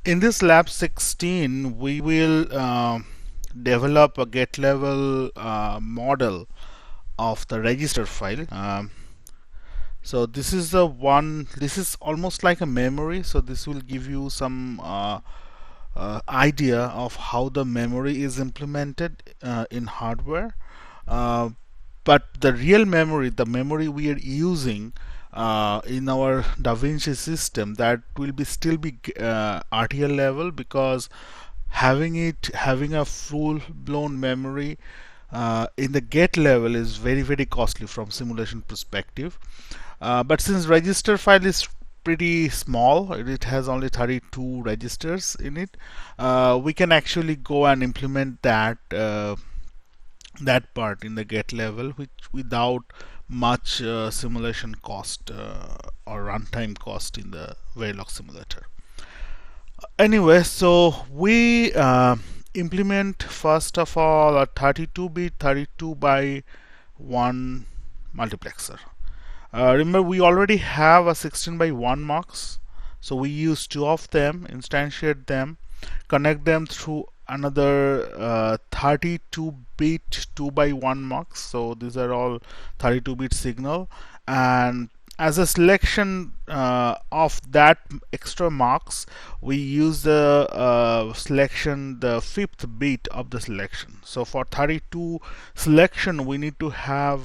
In this lab 16, we will develop a get level model of the register file. So this is the one, this is almost like a memory. So this will give you some idea of how the memory is implemented in hardware. Uh, but the real memory, the memory we are using in our DaVinci system, that will be still be RTL level, because having a full blown memory in the get level is very costly from simulation perspective. But since register file is pretty small, it has only 32 registers in it, we can actually go and implement that part in the get level, which without much simulation cost or runtime cost in the Verilog simulator. Anyway, so we implement first of all a 32-bit 32 by 1 multiplexer. Remember, we already have a 16 by 1 mux, so we use two of them, instantiate them, connect them through another 32-bit 2 by 1 mux. So these are all 32-bit signal, and as a selection of that extra mux, we use the selection, the fifth bit of the selection. So for 32 selection, we need to have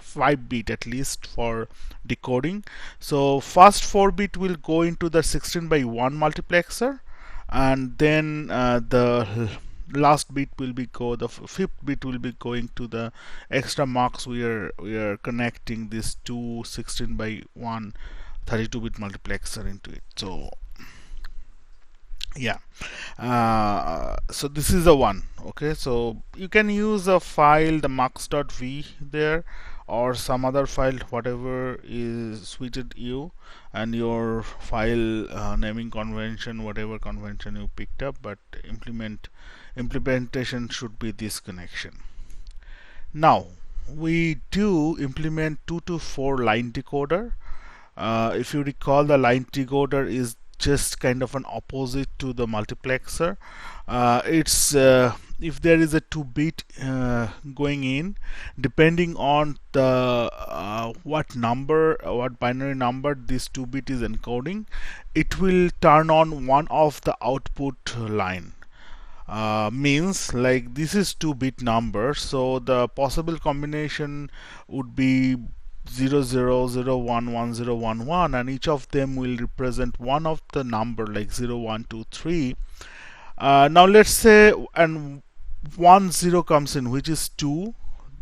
5 bit at least for decoding. So first 4 bit will go into the 16 by 1 multiplexer, and then the last bit will be the fifth bit will be going to the extra marks. We are connecting this two 16 by 1 32-bit multiplexer into it. So yeah, so this is the one. Okay, so you can use a file, the mux.v there, or some other file, whatever is suited you and your file naming convention, whatever convention you picked up, but implementation should be this connection. Now we do implement 2 to 4 line decoder. If you recall, the line decoder is just kind of an opposite to the multiplexer. It's if there is a 2-bit going in, depending on the what binary number this 2-bit is encoding, it will turn on one of the output line. Means like this is 2-bit number, so the possible combination would be 00011011, and each of them will represent one of the number, like 0123. Now let's say and 10 comes in, which is 2.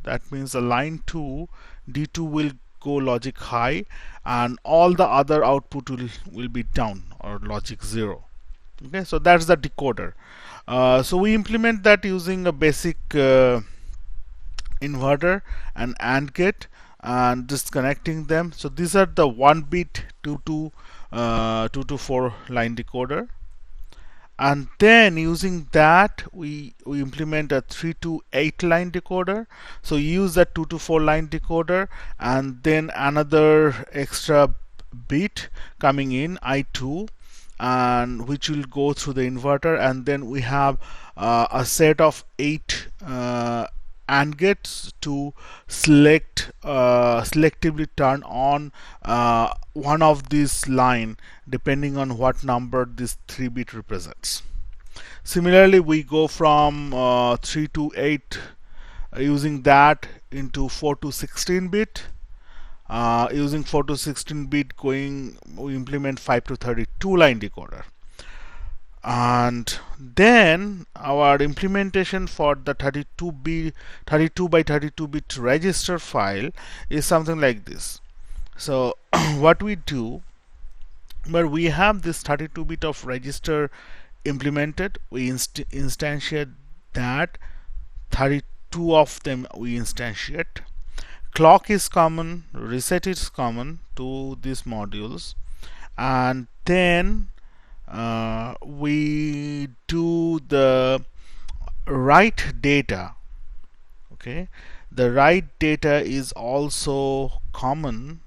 That means the line 2 D2 will go logic high, and all the other output will be down or logic 0. Okay, so that's the decoder. So we implement that using a basic inverter and AND gate, and just connecting them. So these are the 1-bit 2 to 4 line decoder, and then using that we implement a 3 to 8 line decoder. So use that 2 to 4 line decoder, and then another extra bit coming in, I2, and which will go through the inverter, and then we have a set of 8 AND gates to selectively turn on one of these line depending on what number this 3-bit represents. Similarly, we go from 3 to 8 using that into 4 to 16-bit. Using 4 to 16-bit we implement 5 to 32 line decoder. And then our implementation for the 32 by 32-bit register file is something like this. So what we do, where we have this 32-bit of register implemented, we instantiate that. 32 of them we instantiate. Clock is common, reset is common to these modules, and then we do the write data. Okay, the write data is also common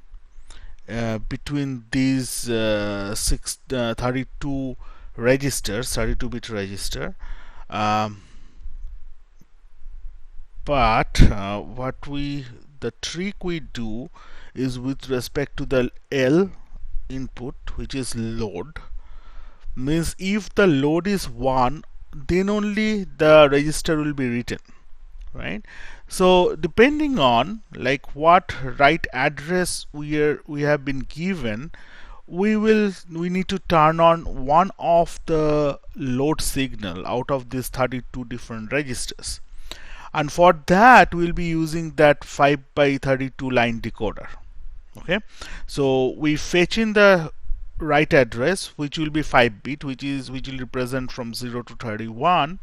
between these 32 registers, 32-bit register. Um, but the trick we do is with respect to the L input, which is load. Means if the load is 1, then only the register will be written, right? So depending on like what write address we have been given, we need to turn on one of the load signal out of these 32 different registers, and for that we'll be using that 5 by 32 line decoder. Okay, so we fetch in the write address, which will be 5-bit, which will represent from 0 to 31,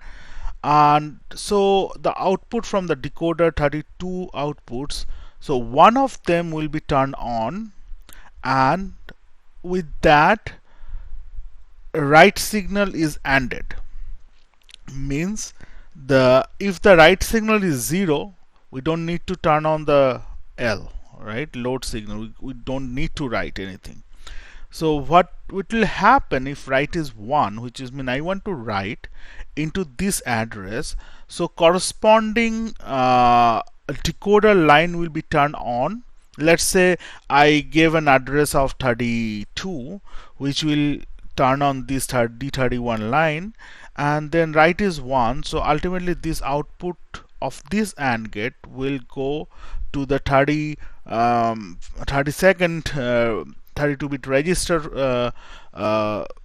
and so the output from the decoder, 32 outputs, so one of them will be turned on, and with that write signal is ANDed. Means if the write signal is 0, we don't need to turn on the L, right, load signal. We don't need to write anything. So what will happen if write is 1, which is mean I want to write into this address, so corresponding decoder line will be turned on. Let's say I gave an address of 32, which will turn on this D31 line, and then write is 1, so ultimately this output of this AND gate will go to the 32-bit register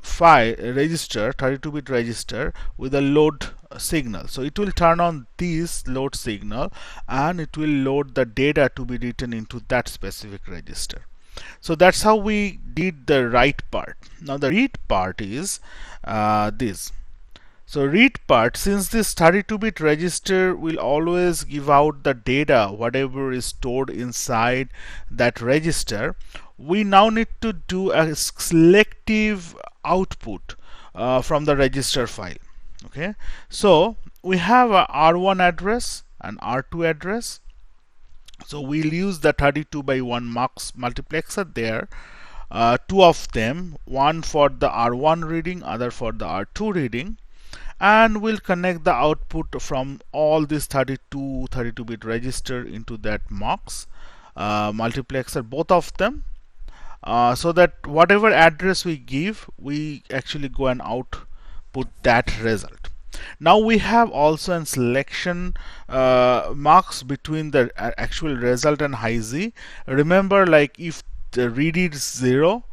file register, 32-bit register with a load signal. So it will turn on this load signal, and it will load the data to be written into that specific register. So that's how we did the write part. Now the read part is this. So read part, since this 32-bit register will always give out the data whatever is stored inside that register, we now need to do a selective output from the register file. Okay, so we have a R1 address and R2 address. So we'll use the 32 by 1 mux multiplexer there, two of them, one for the R1 reading, other for the R2 reading, and we'll connect the output from all this 32-bit register into that mux multiplexer, both of them, so that whatever address we give, we actually go and output that result. Now we have also a selection marks between the actual result and high Z. Remember, like if the read is 0,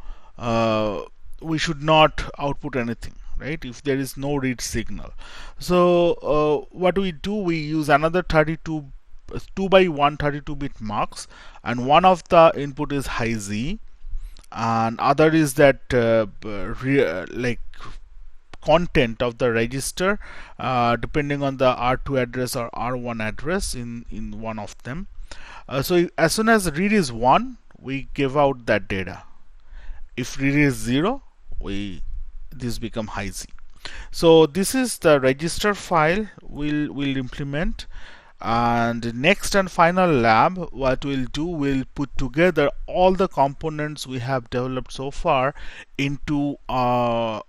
we should not output anything, right, if there is no read signal. So what we do, we use another 2 by 1 32-bit marks, and one of the input is high Z, and other is that like content of the register, depending on the R2 address or R1 address in one of them. So as soon as read is 1, we give out that data. If read is 0, this become high Z. So this is the register file we'll implement. And next and final lab, what we'll do, we'll put together all the components we have developed so far into a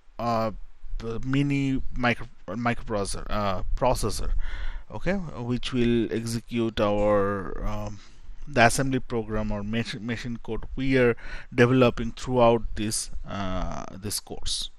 mini microprocessor processor, okay, which will execute our the assembly program or machine code we are developing throughout this this course.